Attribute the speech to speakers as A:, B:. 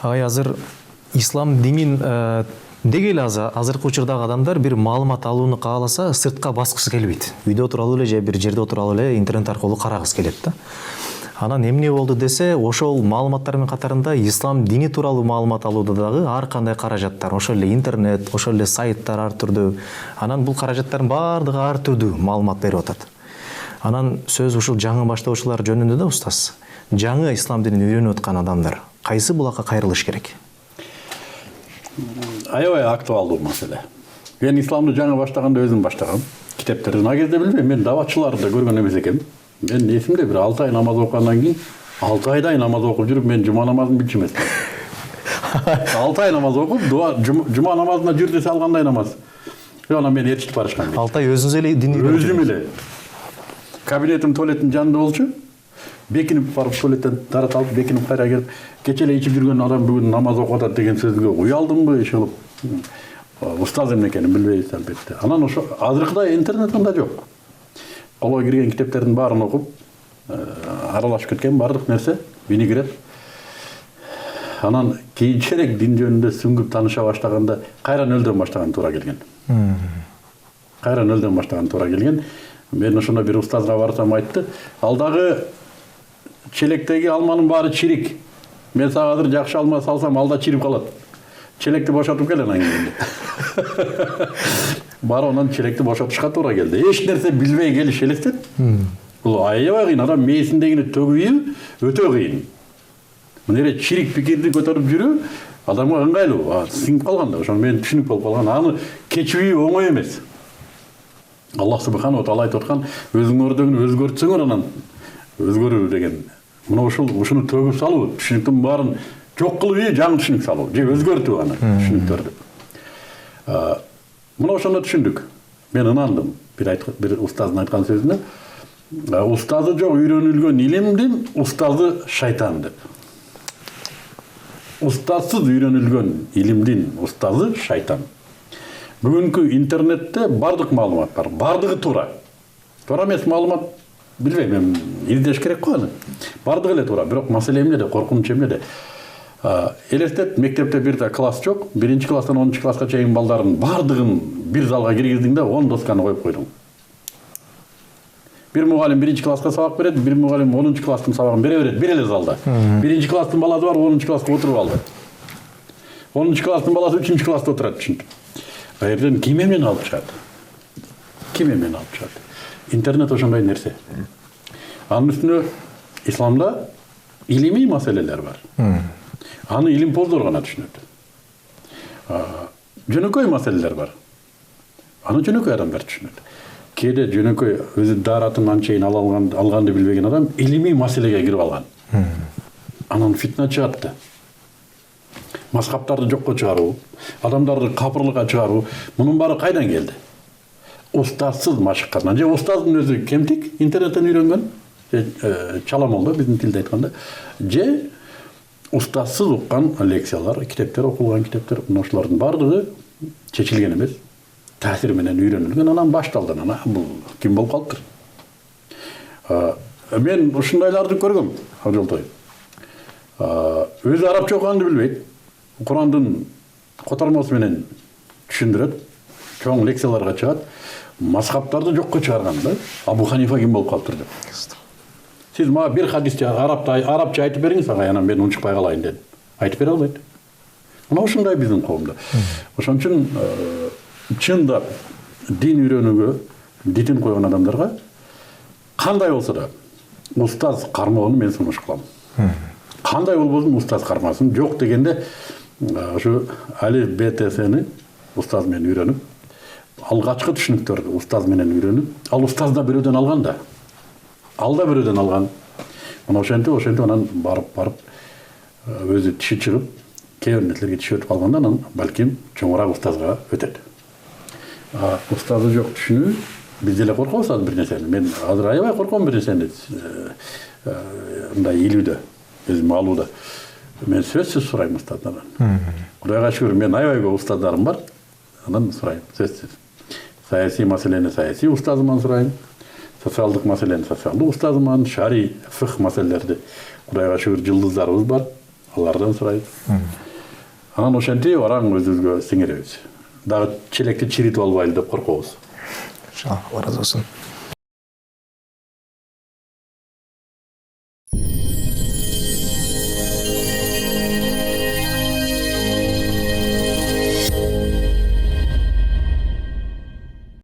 A: Агай азыр ислам динин деги эле азыркы учурдагы адамдар бир маалымат алууну кааласа сыртка баскысы келбейт. Үйдө отуруп алып эле же бир жерде отуруп алып эле интернет аркылуу карагысы келет да. Анан эмне болду десе, ошол маалыматтардын катарында ислам дини тууралуу маалымат алууда дагы ар кандай каражаттар, ошол эле интернет, ошол эле сайттар ар түрдүү. Анан бул каражаттардын баардыгы ар түрдүү маалымат берип атат. Анан сөз ушул жаңы баштоочулар жөнүндө да устаз. Жаңы ислам динин үйрөнүп аткан адамдар кайсы булакка кайрылыш керек?
B: Аябай актуалдуу маселе. Мен исламды жаңы баштаганда өзүм баштагам. Китептерден а кезде билбейм, мен даватчыларды көргөн эмес экенмин. Мен эсимде бир 6 ай намаз окугандан кийин 6 айдай намаз окуп жүрүп мен жума намазын билчү эмесмин. 6 ай намаз окуп, жума намазына жүр десе алгандай намаз. Анан мен ээрчитип барышкан.
A: 6 ай өзүңүз эле дин үйрөнүп
B: өзүм эле. Кабинетим туалеттин жанында болчу. Бекинип барып туалеттен дарат алып, бекинип кайра келип, кечеле ичип жүргөн адам бүгүн намаз окуп атат деген сөзгө уялдымбы, ишилип. Устаз эмне экенин билбей албетте. Анан ошо азыркыдай интернет анда жок. Колго кирген китептердин баарын окуп, аралашып кеткен баардык нерсе мени кирет. Анан кийинчерээк дин жөнүндө сүңгүп тааныша баштаганда кайра нөлдөн баштаган туура келген. Кайра нөлдөн баштаган туура келген. Мен ошондо бир устазга барсам айтты, алдагы челектеги алманын баары чирик. Мен сага азыр жакшы алма салсам, алда чирип калат. Челекти бошотуп кел анан кийин. Барып анан челекти бошотушка туура келди. Эч нерсе билбей келиш элестет. Бул аябай кыйын, адам мээсиндегини төгүбү өтө кыйын. Мына чирик пикирди көтөрүп жүрүү адамга ыңгайлуу. Сиңип калган да, ошону мен түшүнүк болуп калган. Аны кечүү оңой эмес. Аллах субхана ва тааала айтып аткан, өзүңөрдөгүнү өзгөртсөңөр анан өзгөрүү деген. Мына ушуну төгүп салуу, түшүнүктүн баарын жок кылып, жаңы түшүнүк салуу, же өзгөртүү аны түшүнүктөрдү. Мына ошондо түшүндүк. Мен ынандым. Бир устаздын айткан сөзүнө, устазы жок үйрөнүлгөн илимдин устазы шайтан деп. Устазсыз үйрөнүлгөн илимдин устазы шайтан. Бүгүнкү интернетте бардык маалымат бар, бардыгы туура. Туура эмес маалымат билбейм, мен издеш керек го аны. Бардыгы эле туура, бирок маселе эмнеде, коркунуч эмнеде? Элестет, мектепте бир да класс жок, 1-класстан 10-класска чейин балдардын бардыгын бир залга киргиздиң да 10 досканы коюп койдуң. Бир мугалим 1-класска сабак берет, бир мугалим 10-класстын сабагын бере берет, бир эле залда. 1-класстын баласы бар, 10-класска отуруп алды. 10-класстын баласы 3-класста отурат, түшүндүм. Каерден ким эмнени алып чыгат? Ким эмнени алып чыгат? Интернет ошондой нерсе. Анын үстүнө исламда илимий маселелер бар. Аны илимпоздор гана түшүнөт. Жөнөкөй маселелер бар. Аны жөнөкөй адамдар түшүнөт. Кээде жөнөкөй өзү дааратын анчейин алганды билбеген адам илимий маселеге кирип алган. Анан фитна чыгат да. Мазхабтарды жокко чыгаруу, адамдарды капырлыкка чыгаруу, мунун баары кайдан келди? Устазсыз машыккандан, же устаздын өзү кемтик, интернеттен үйрөнгөн, чаламолдо биздин тилде айтканда, же устазсыз уккан лекциялар, китептер окулган китептер, ошолордун баардыгы чечилген эмес, таасир менен үйрөнүлгөн, анан башталды. Анан бул ким болуп калыптыр? Мен ушундайларды көргөм, Абжолтой. Өзү арабча окуганды билбейт. Курандын котормосу менен түшүндүрөт, чоң лекцияларга чыгат, мазхабтарды жокко чыгарган да. Абу Ханифа ким болуп калыптыр деп. Сиз мага бир хадисти арабча айтып бериңиз, анан мен унчукпай калайын дедим. Айтып бере албайт. Мына ушундай биздин коомдо. Ошон үчүн чындап дин үйрөнүүгө дитин койгон адамдарга кандай болсо да устаз кармоону мен сунуш кылам. Кандай болбосун устаз кармасын, жок дегенде ошо алиф бтсни устаз менен үйрөнүп, алгачкы түшүнүктөрдү устаз менен үйрөнүп, ал устаз да бирөөдөн алган да. Ал да бирөөдөн алган. Мына ошентип анан барып өзү тиши чыгып, кээ бир нерселерге тиши өтүп калганда анан балким чоңураак устазга өтөт. Устазы жок түшүнүү биз деле коркобуз бир нерсени. Мен азыр аябай корком бир нерсени мындай илүүдө, өзүм алууда. Мен сөзсүз сурайм устаздан. Кудайга шүгүр, мен аябай көп устаздарым бар. Анан сурайм, сөзсүз. Саясий маселени саясий устазыман сурайм. Социалдык маселени социалдык устазыман, шари, фых маселелерди. Кудайга шүгүр жылдыздарыбыз бар. алардан сурайт. Анан ошентип араң өзүбүзгө сиңиребиз. Дагы челекти чиритип албайлы деп коркобуз.
A: Алла разы болсун.